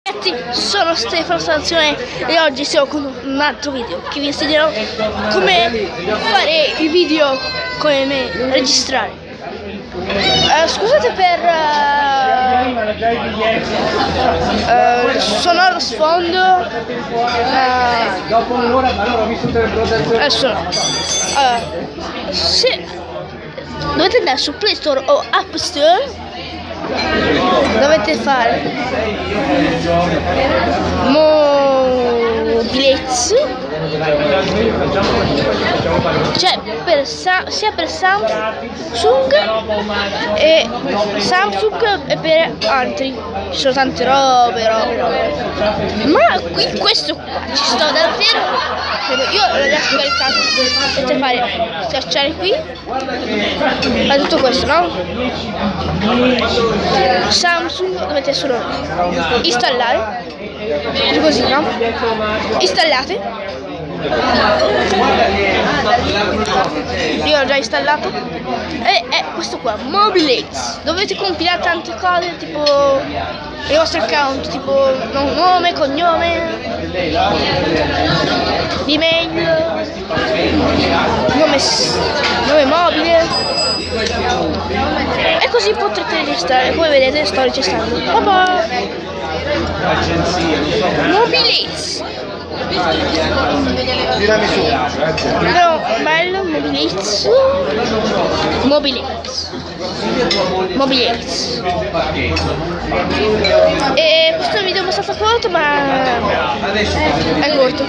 Ragazzi, sono Stefano Sanzione e oggi siamo con un altro video che vi insegnerò come fare i video come me, registrare. Scusate per sonoro sfondo. Dopo un'ora allora ho vissuto le Adesso no. Se dovete andare su Play Store o App Store, dovete fare Mobilex, cioè sia per Samsung e per altri. Ci sono tante robe. Ma qui questo qua ci sto davvero. Io l'ho già scaricato. Dovete fare schiacciare qui. Fa tutto questo, no? Samsung dovete solo installare. Così, no? Installate. Io l'ho già installato e è questo qua, Mobilex. Dovete compilare tante cose, tipo il vostro account, tipo nome, cognome, email, nome mobile, e così potrete registrare. Come vedete sto registrando. Mobilex. No, bello, Mobilex. E questo video è abbastanza corto, ma è corto.